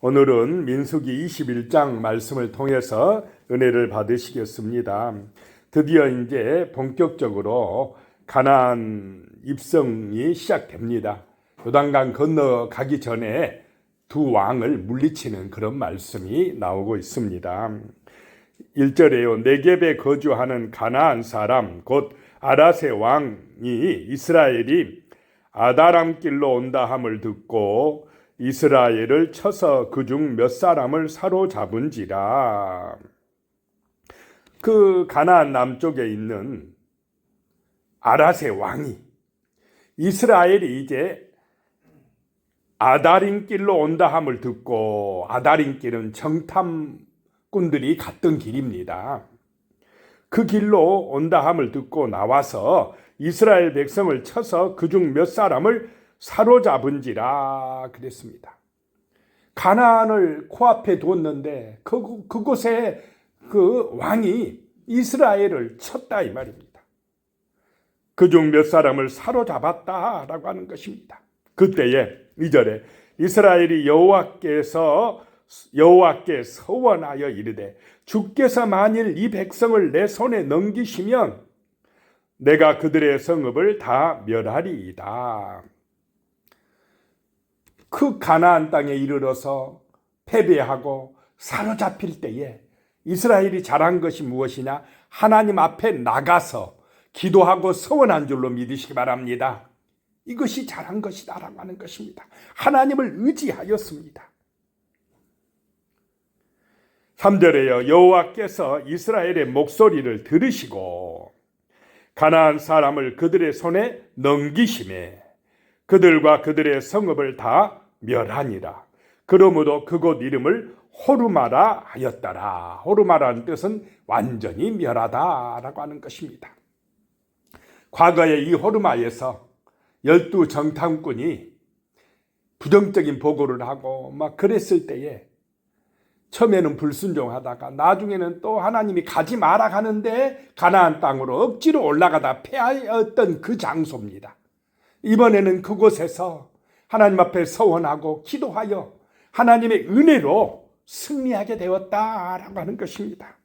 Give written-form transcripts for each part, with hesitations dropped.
오늘은 민수기 21장 말씀을 통해서 은혜를 받으시겠습니다. 드디어 이제 본격적으로 가나안 입성이 시작됩니다. 요단강 건너가기 전에 두 왕을 물리치는 그런 말씀이 나오고 있습니다. 1절에요. 네겝에 거주하는 가나안 사람 곧 아랏의 왕이 이스라엘이 아다람 길로 온다 함을 듣고 이스라엘을 쳐서 그중 몇 사람을 사로잡은지라. 그 가나안 남쪽에 있는 아랏의 왕이 이스라엘이 이제 아다림 길로 온다 함을 듣고, 아다림 길은 정탐꾼들이 갔던 길입니다. 그 길로 온다 함을 듣고 나와서 이스라엘 백성을 쳐서 그중 몇 사람을 사로잡은지라 그랬습니다. 가나안을 코앞에 두었는데 그곳에 그 왕이 이스라엘을 쳤다 이 말입니다. 그중 몇 사람을 사로잡았다라고 하는 것입니다. 그때에 2절에 이스라엘이 여호와께 서원하여 이르되 주께서 만일 이 백성을 내 손에 넘기시면 내가 그들의 성읍을 다 멸하리이다. 그 가나안 땅에 이르러서 패배하고 사로잡힐 때에 이스라엘이 잘한 것이 무엇이냐? 하나님 앞에 나가서 기도하고 서원한 줄로 믿으시기 바랍니다. 이것이 잘한 것이다라고 하는 것입니다. 하나님을 의지하였습니다. 3절에요. 여호와께서 이스라엘의 목소리를 들으시고 가나안 사람을 그들의 손에 넘기심에 그들과 그들의 성읍을 다 멸하니라. 그러므로 그곳 이름을 호르마라 하였더라. 호르마라는 뜻은 완전히 멸하다라고 하는 것입니다. 과거에 이 호르마에서 12 정탐꾼이 부정적인 보고를 하고 막 그랬을 때에 처음에는 불순종하다가 나중에는 또 하나님이 가지 마라 하는데 가나안 땅으로 억지로 올라가다 패하였던 그 장소입니다. 이번에는 그곳에서 하나님 앞에 서원하고 기도하여 하나님의 은혜로 승리하게 되었다라고 하는 것입니다.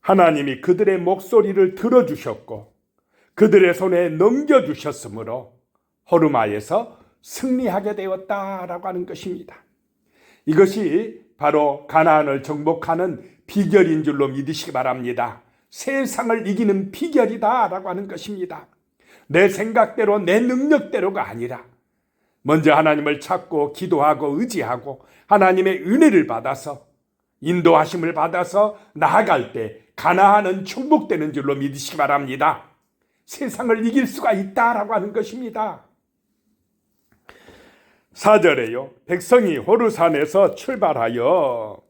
하나님이 그들의 목소리를 들어주셨고 그들의 손에 넘겨주셨으므로 호르마에서 승리하게 되었다라고 하는 것입니다. 이것이 바로 가나안을 정복하는 비결인 줄로 믿으시기 바랍니다. 세상을 이기는 비결이다라고 하는 것입니다. 내 생각대로 내 능력대로가 아니라 먼저 하나님을 찾고 기도하고 의지하고 하나님의 은혜를 받아서 인도하심을 받아서 나아갈 때 가나안은 축복되는 줄로 믿으시기 바랍니다. 세상을 이길 수가 있다라고 하는 것입니다. 4절에요. 백성이 호르산에서 출발하여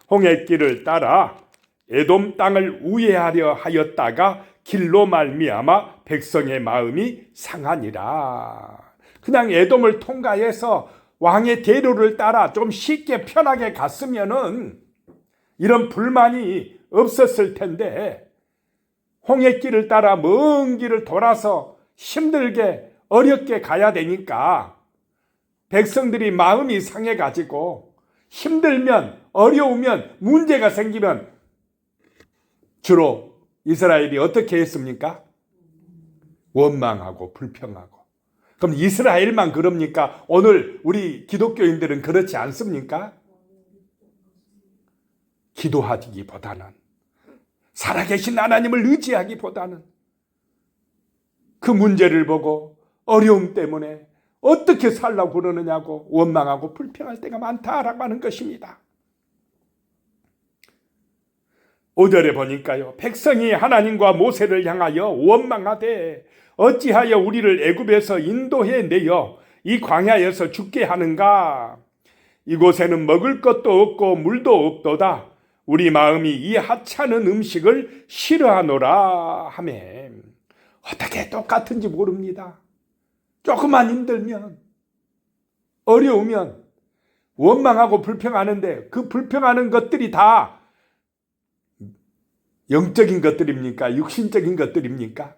홍해길을 따라 에돔 땅을 우회하려 하였다가 길로 말미암아 백성의 마음이 상하니라. 그냥 에돔을 통과해서 왕의 대로를 따라 좀 쉽게 편하게 갔으면은 이런 불만이 없었을 텐데 홍해길을 따라 먼 길을 돌아서 힘들게 어렵게 가야 되니까 백성들이 마음이 상해가지고 힘들면 어려우면 문제가 생기면 주로 이스라엘이 어떻게 했습니까? 원망하고 불평하고. 그럼 이스라엘만 그럽니까? 오늘 우리 기독교인들은 그렇지 않습니까? 기도하기보다는 살아계신 하나님을 의지하기보다는 그 문제를 보고 어려움 때문에 어떻게 살라고 그러느냐고 원망하고 불평할 때가 많다라고 하는 것입니다. 5절에 보니까요. 백성이 하나님과 모세를 향하여 원망하되 어찌하여 우리를 애굽에서 인도해 내어 이 광야에서 죽게 하는가? 이곳에는 먹을 것도 없고 물도 없도다. 우리 마음이 이 하찮은 음식을 싫어하노라 하매. 어떻게 똑같은지 모릅니다. 조금만 힘들면 어려우면 원망하고 불평하는데 그 불평하는 것들이 다 영적인 것들입니까? 육신적인 것들입니까?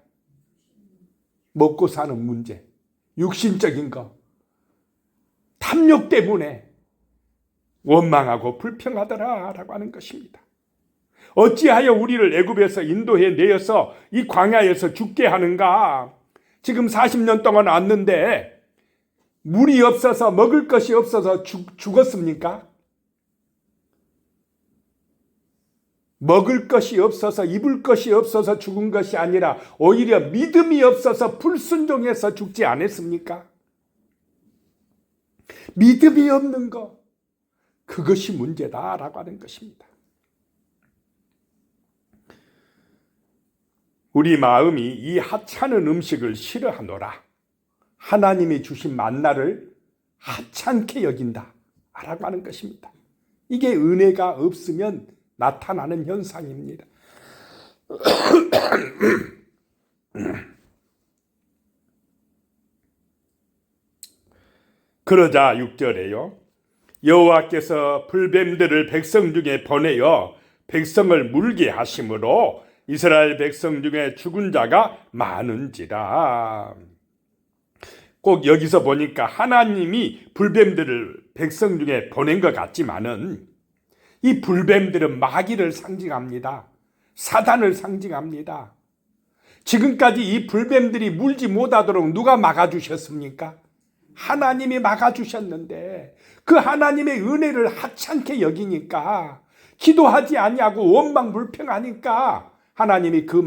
먹고 사는 문제, 육신적인 거, 탐욕 때문에 원망하고 불평하더라라고 하는 것입니다. 어찌하여 우리를 애굽에서 인도해 내어서 이 광야에서 죽게 하는가? 지금 40년 동안 왔는데 물이 없어서 먹을 것이 없어서 죽었습니까? 먹을 것이 없어서 입을 것이 없어서 죽은 것이 아니라 오히려 믿음이 없어서 불순종해서 죽지 않았습니까? 믿음이 없는 것, 그것이 문제다라고 하는 것입니다. 우리 마음이 이 하찮은 음식을 싫어하노라. 하나님이 주신 만나를 하찮게 여긴다 라고 하는 것입니다. 이게 은혜가 없으면 나타나는 현상입니다. 그러자 6절에요. 여호와께서 불뱀들을 백성 중에 보내어 백성을 물게 하심으로 이스라엘 백성 중에 죽은 자가 많은지라. 꼭 여기서 보니까 하나님이 불뱀들을 백성 중에 보낸 것 같지만은 이 불뱀들은 마귀를 상징합니다. 사단을 상징합니다. 지금까지 이 불뱀들이 물지 못하도록 누가 막아주셨습니까? 하나님이 막아주셨는데 그 하나님의 은혜를 하찮게 여기니까 기도하지 아니하고 원망 불평하니까 하나님이 그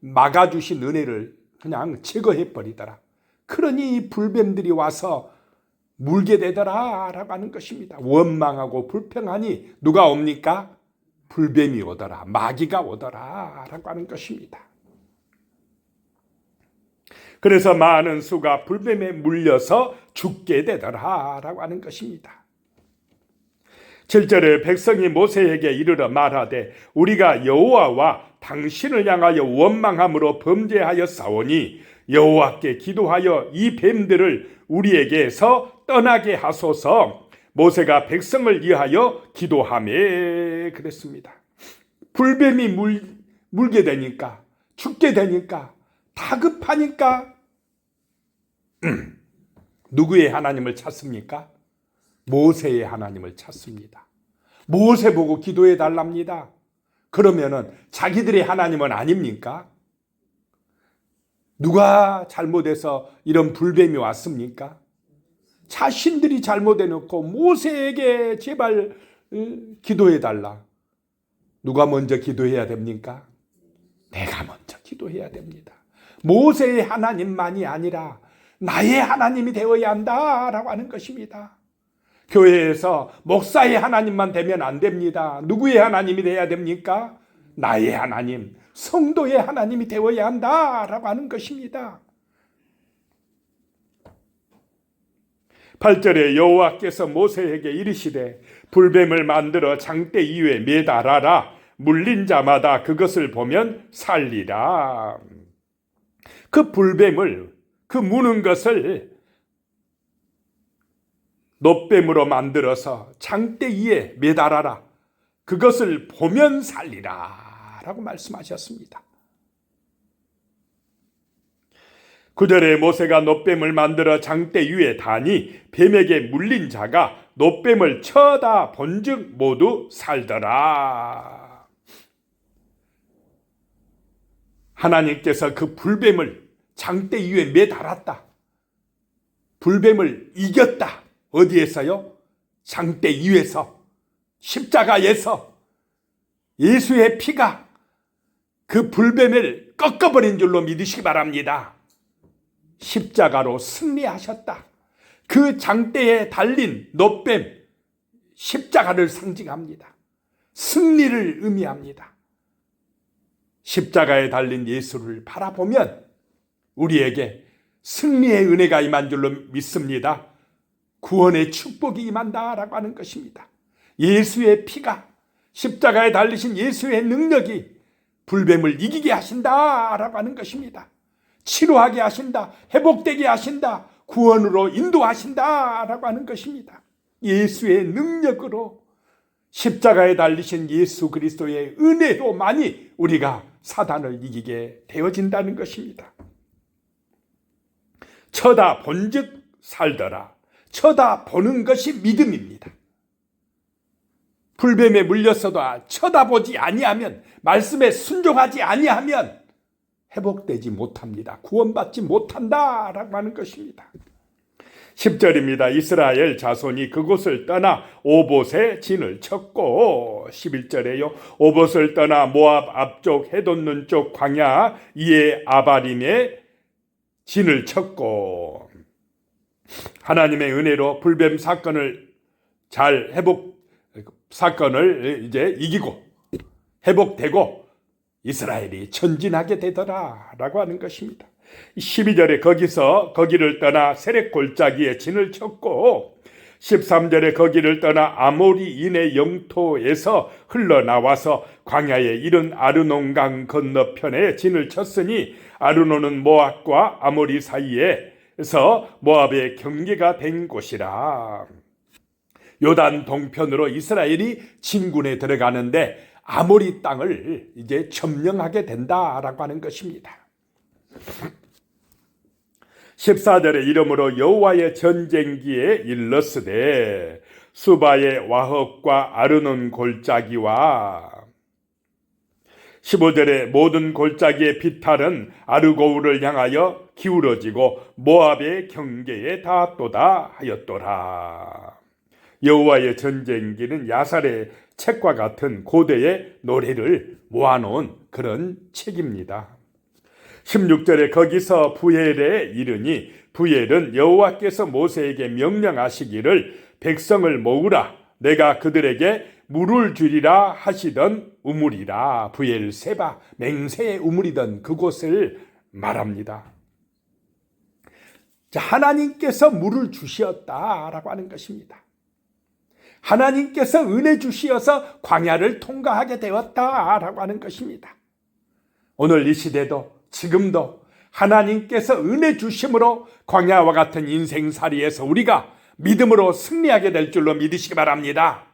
막아주신 은혜를 그냥 제거해버리더라. 그러니 이 불뱀들이 와서 물게 되더라라고 하는 것입니다. 원망하고 불평하니 누가 옵니까? 불뱀이 오더라, 마귀가 오더라라고 하는 것입니다. 그래서 많은 수가 불뱀에 물려서 죽게 되더라라고 하는 것입니다. 7절에 백성이 모세에게 이르러 말하되 우리가 여호와와 당신을 향하여 원망함으로 범죄하였사오니 여호와께 기도하여 이 뱀들을 우리에게서 떠나게 하소서. 모세가 백성을 위하여 기도하매 그랬습니다. 불뱀이 물게 되니까, 죽게 되니까, 다급하니까 누구의 하나님을 찾습니까? 모세의 하나님을 찾습니다. 모세 보고 기도해 달랍니다. 그러면은 자기들의 하나님은 아닙니까? 누가 잘못해서 이런 불뱀이 왔습니까? 자신들이 잘못해놓고 모세에게 제발 기도해 달라. 누가 먼저 기도해야 됩니까? 내가 먼저 기도해야 됩니다. 모세의 하나님만이 아니라 나의 하나님이 되어야 한다라고 하는 것입니다. 교회에서 목사의 하나님만 되면 안 됩니다. 누구의 하나님이 되어야 됩니까? 나의 하나님, 성도의 하나님이 되어야 한다라고 하는 것입니다. 8절에 여호와께서 모세에게 이르시되 불뱀을 만들어 장대 위에 매달아라. 물린 자마다 그것을 보면 살리라. 그 불뱀을, 그 무는 것을 놋뱀으로 만들어서 장대 위에 매달아라. 그것을 보면 살리라 라고 말씀하셨습니다. 9절에 모세가 놋뱀을 만들어 장대 위에 다니 뱀에게 물린 자가 놋뱀을 쳐다 본즉 모두 살더라. 하나님께서 그 불뱀을 장대 위에 매달았다. 불뱀을 이겼다. 어디에서요? 장대 위에서, 십자가에서 예수의 피가 그 불뱀을 꺾어버린 줄로 믿으시기 바랍니다. 십자가로 승리하셨다. 그 장대에 달린 놋뱀, 십자가를 상징합니다. 승리를 의미합니다. 십자가에 달린 예수를 바라보면 우리에게 승리의 은혜가 임한 줄로 믿습니다. 구원의 축복이 임한다라고 하는 것입니다. 예수의 피가, 십자가에 달리신 예수의 능력이 불뱀을 이기게 하신다라고 하는 것입니다. 치료하게 하신다, 회복되게 하신다, 구원으로 인도하신다라고 하는 것입니다. 예수의 능력으로, 십자가에 달리신 예수 그리스도의 은혜로만이 우리가 사단을 이기게 되어진다는 것입니다. 쳐다본즉 살더라. 쳐다보는 것이 믿음입니다. 불뱀에 물렸어도 쳐다보지 아니하면, 말씀에 순종하지 아니하면 회복되지 못합니다. 구원받지 못한다라고 하는 것입니다. 10절입니다. 이스라엘 자손이 그곳을 떠나 오봇에 진을 쳤고, 11절에요. 오봇을 떠나 모압 앞쪽 해돋는 쪽 광야 이에 아바림에 진을 쳤고, 하나님의 은혜로 불뱀 사건을 사건을 이제 이기고 회복되고 이스라엘이 전진하게 되더라라고 하는 것입니다. 12절에 거기를 떠나 세렉 골짜기에 진을 쳤고, 13절에 거기를 떠나 아모리인의 영토에서 흘러나와서 광야에 이른 아르논강 건너편에 진을 쳤으니, 아르논은 모압과 아모리 사이에서 모압의 경계가 된 곳이라. 요단 동편으로 이스라엘이 진군에 들어가는데 아모리 땅을 이제 점령하게 된다라고 하는 것입니다. 14절에 이러므로 여호와의 전쟁기에 일렀으되 수바의 와흑과 아르논 골짜기와, 15절에 모든 골짜기의 비탈은 아르고우를 향하여 기울어지고 모압의 경계에 닿았도다 하였더라. 여호와의 전쟁기는 야살의 책과 같은 고대의 노래를 모아놓은 그런 책입니다. 16절에 거기서 부엘에 이르니, 부엘은 여호와께서 모세에게 명령하시기를 백성을 모으라, 내가 그들에게 물을 주리라 하시던 우물이라. 부엘 세바, 맹세의 우물이던 그곳을 말합니다. 자, 하나님께서 물을 주시었다라고 하는 것입니다. 하나님께서 은혜 주시어서 광야를 통과하게 되었다라고 하는 것입니다. 오늘 이 시대도 지금도 하나님께서 은혜 주심으로 광야와 같은 인생살이에서 우리가 믿음으로 승리하게 될 줄로 믿으시기 바랍니다.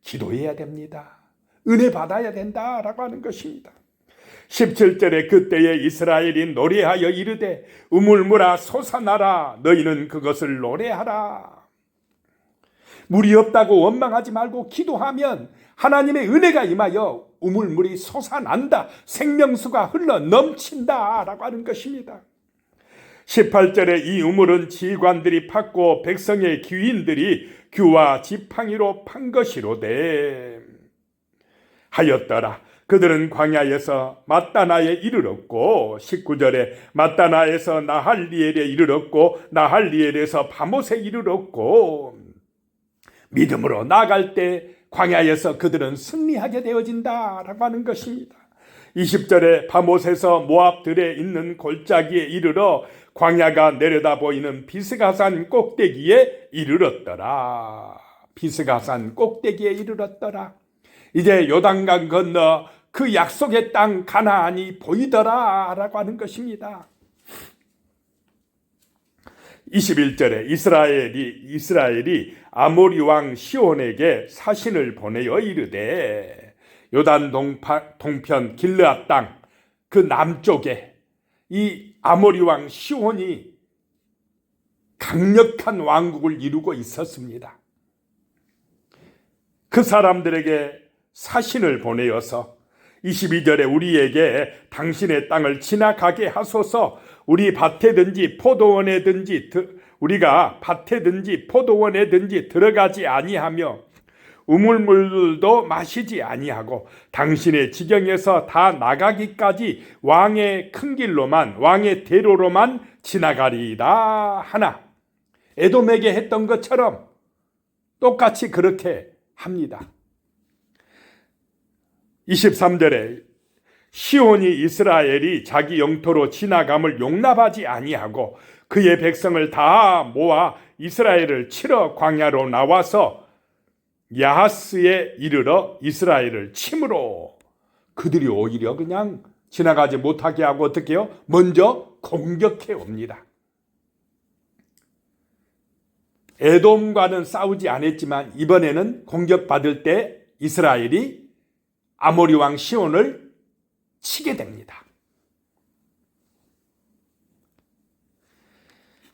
기도해야 됩니다. 은혜 받아야 된다라고 하는 것입니다. 17절에 그때에 이스라엘이 노래하여 이르되 우물물아 솟아나라, 너희는 그것을 노래하라. 물이 없다고 원망하지 말고 기도하면 하나님의 은혜가 임하여 우물물이 솟아난다, 생명수가 흘러 넘친다라고 하는 것입니다. 18절에 이 우물은 지휘관들이 팠고 백성의 귀인들이 규와 지팡이로 판 것이로되 하였더라. 그들은 광야에서 mat다나에 이르렀고, 19절에 mat다나에서 나할리엘에 이르렀고, 나할리엘에서 바못에 이르렀고, 믿음으로 나아갈 때 광야에서 그들은 승리하게 되어진다라고 하는 것입니다. 20절에 바못에서 모압들에 있는 골짜기에 이르러 광야가 내려다 보이는 비스가산 꼭대기에 이르렀더라. 비스가산 꼭대기에 이르렀더라. 이제 요단강 건너 그 약속의 땅 가나안이 보이더라라고 하는 것입니다. 21절에 이스라엘이 아모리 왕 시온에게 사신을 보내어 이르되, 요단 동편 길르앗 땅 그 남쪽에 이 아모리 왕 시온이 강력한 왕국을 이루고 있었습니다. 그 사람들에게 사신을 보내어서 22절에 우리에게 당신의 땅을 지나가게 하소서, 우리가 밭에든지 포도원에든지 들어가지 아니하며 우물물들도 마시지 아니하고 당신의 지경에서 다 나가기까지 왕의 큰 길로만, 왕의 대로로만 지나가리이다 하나, 에돔에게 했던 것처럼 똑같이 그렇게 합니다. 23절에 시온이 이스라엘이 자기 영토로 지나감을 용납하지 아니하고 그의 백성을 다 모아 이스라엘을 치러 광야로 나와서 야하스에 이르러 이스라엘을 침으로, 그들이 오히려 그냥 지나가지 못하게 하고 어떻게 해요? 먼저 공격해 옵니다. 에돔과는 싸우지 않았지만 이번에는 공격받을 때 이스라엘이 아모리 왕 시온을 치게 됩니다.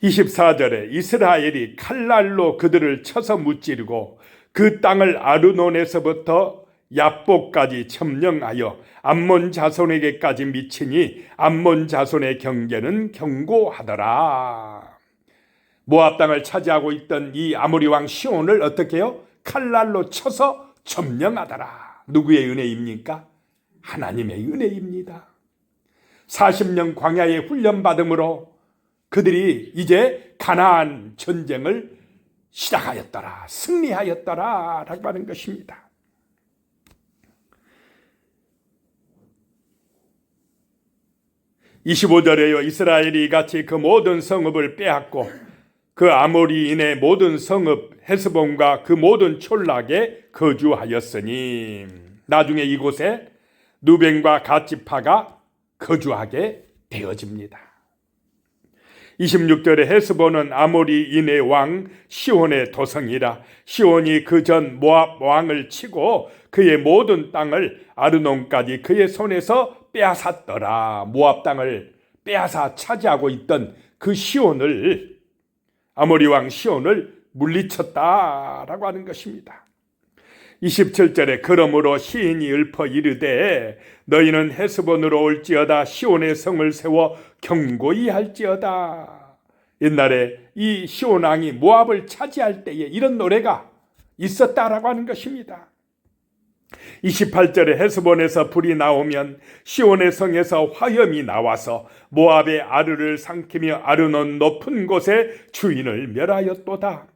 24절에 이스라엘이 칼날로 그들을 쳐서 무찌르고 그 땅을 아르논에서부터 야복까지 점령하여 암몬 자손에게까지 미치니 암몬 자손의 경계는 견고하더라. 모압 땅을 차지하고 있던 이 아모리 왕 시온을 어떻게 해요? 칼날로 쳐서 점령하더라. 누구의 은혜입니까? 하나님의 은혜입니다. 40년 광야에 훈련받음으로 그들이 이제 가나안 전쟁을 시작하였더라. 승리하였더라 라고 하는 것입니다. 25절에요. 이스라엘이 같이 그 모든 성읍을 빼앗고 그 아모리인의 모든 성읍 헤스본과 그 모든 촌락에 거주하였으니 나중에 이곳에 누벤과 갓지파가 거주하게 되어집니다. 26절에 헤스본은 아모리인의 왕 시온의 도성이라. 시온이 그 전 모압 왕을 치고 그의 모든 땅을 아르논까지 그의 손에서 빼앗았더라. 모압 땅을 빼앗아 차지하고 있던 그 시온을, 아모리 왕 시온을 물리쳤다라고 하는 것입니다. 27절에 그러므로 시인이 읊어 이르되 너희는 헤스본으로 올지어다 시온의 성을 세워 견고히 할지어다. 옛날에 이 시온 왕이 모압을 차지할 때에 이런 노래가 있었다라고 하는 것입니다. 28절에 헤스본에서 불이 나오면 시온의 성에서 화염이 나와서 모압의 아르를 삼키며 아르논 높은 곳에 주인을 멸하였도다.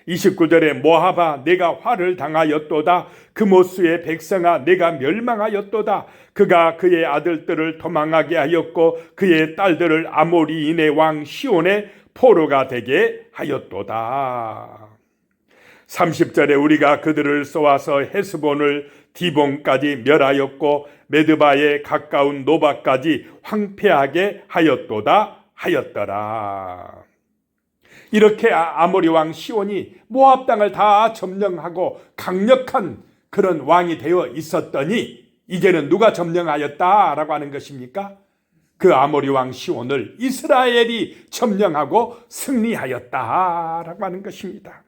29절에 모압아 내가 화를 당하였도다. 그모스의 백성아 내가 멸망하였도다. 그가 그의 아들들을 도망하게 하였고 그의 딸들을 아모리인의 왕 시온의 포로가 되게 하였도다. 30절에 우리가 그들을 쏘아서 헤스본을 디본까지 멸하였고 메드바에 가까운 노바까지 황폐하게 하였도다 하였더라. 이렇게 아모리 왕 시온이 모압 땅을 다 점령하고 강력한 그런 왕이 되어 있었더니 이제는 누가 점령하였다라고 하는 것입니까? 그 아모리 왕 시온을 이스라엘이 점령하고 승리하였다라고 하는 것입니다.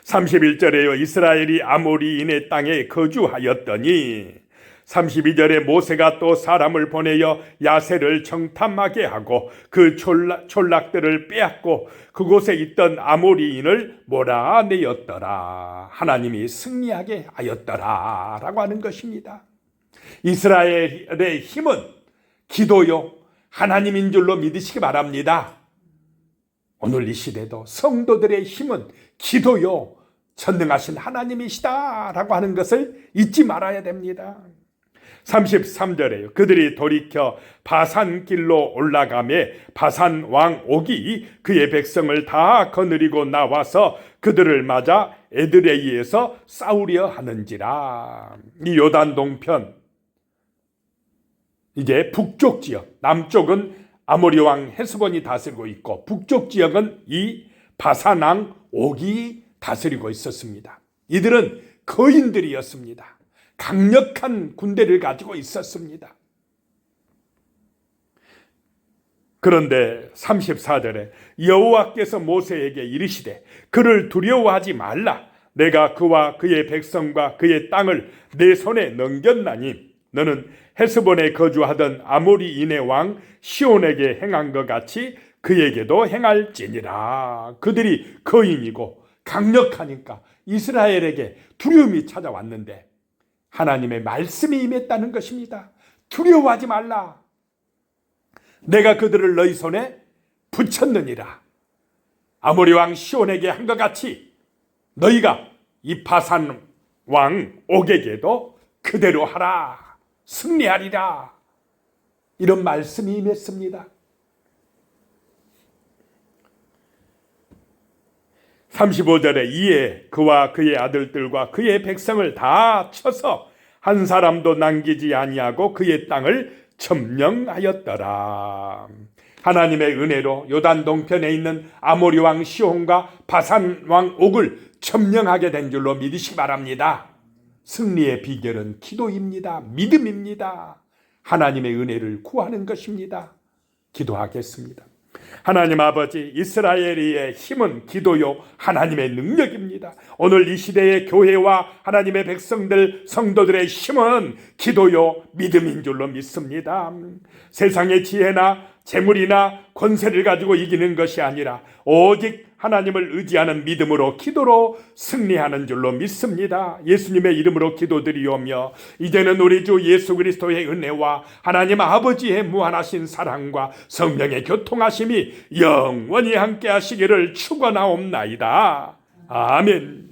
31절에요. 이스라엘이 아모리인의 땅에 거주하였더니 32절에 모세가 또 사람을 보내어 야세를 정탐하게 하고 그 촌락들을 빼앗고 그곳에 있던 아모리인을 몰아내었더라. 하나님이 승리하게 하였더라 라고 하는 것입니다. 이스라엘의 힘은 기도요 하나님인 줄로 믿으시기 바랍니다. 오늘 이 시대도 성도들의 힘은 기도요 전능하신 하나님이시다라고 하는 것을 잊지 말아야 됩니다. 33절에요. 그들이 돌이켜 바산길로 올라가매 바산 왕 옥이 그의 백성을 다 거느리고 나와서 그들을 맞아 에드레이에서 싸우려 하는지라. 이 요단 동편 이제 북쪽 지역, 남쪽은 아모리 왕 헤스본이 다스리고 있고 북쪽 지역은 이 바산 왕 옥이 다스리고 있었습니다. 이들은 거인들이었습니다. 강력한 군대를 가지고 있었습니다. 그런데 34절에 여호와께서 모세에게 이르시되 그를 두려워하지 말라. 내가 그와 그의 백성과 그의 땅을 내 손에 넘겼나니 너는 헤스본에 거주하던 아모리인의 왕 시온에게 행한 것 같이 그에게도 행할지니라. 그들이 거인이고 강력하니까 이스라엘에게 두려움이 찾아왔는데 하나님의 말씀이 임했다는 것입니다. 두려워하지 말라. 내가 그들을 너희 손에 붙였느니라. 아모리 왕 시온에게 한 것 같이 너희가 이 바산 왕 옥에게도 그대로 하라. 승리하리라. 이런 말씀이 임했습니다. 35절에 이에 그와 그의 아들들과 그의 백성을 다 쳐서 한 사람도 남기지 아니하고 그의 땅을 점령하였더라. 하나님의 은혜로 요단 동편에 있는 아모리 왕 시온과 바산 왕 옥을 점령하게 된 줄로 믿으시기 바랍니다. 승리의 비결은 기도입니다. 믿음입니다. 하나님의 은혜를 구하는 것입니다. 기도하겠습니다. 하나님 아버지, 이스라엘의 힘은 기도요 하나님의 능력입니다. 오늘 이 시대의 교회와 하나님의 백성들 성도들의 힘은 기도요 믿음인 줄로 믿습니다. 세상의 지혜나 재물이나 권세를 가지고 이기는 것이 아니라 오직 하나님을 의지하는 믿음으로 기도로 승리하는 줄로 믿습니다. 예수님의 이름으로 기도드리오며 이제는 우리 주 예수 그리스도의 은혜와 하나님 아버지의 무한하신 사랑과 성령의 교통하심이 영원히 함께 하시기를 축원하옵나이다. 아멘.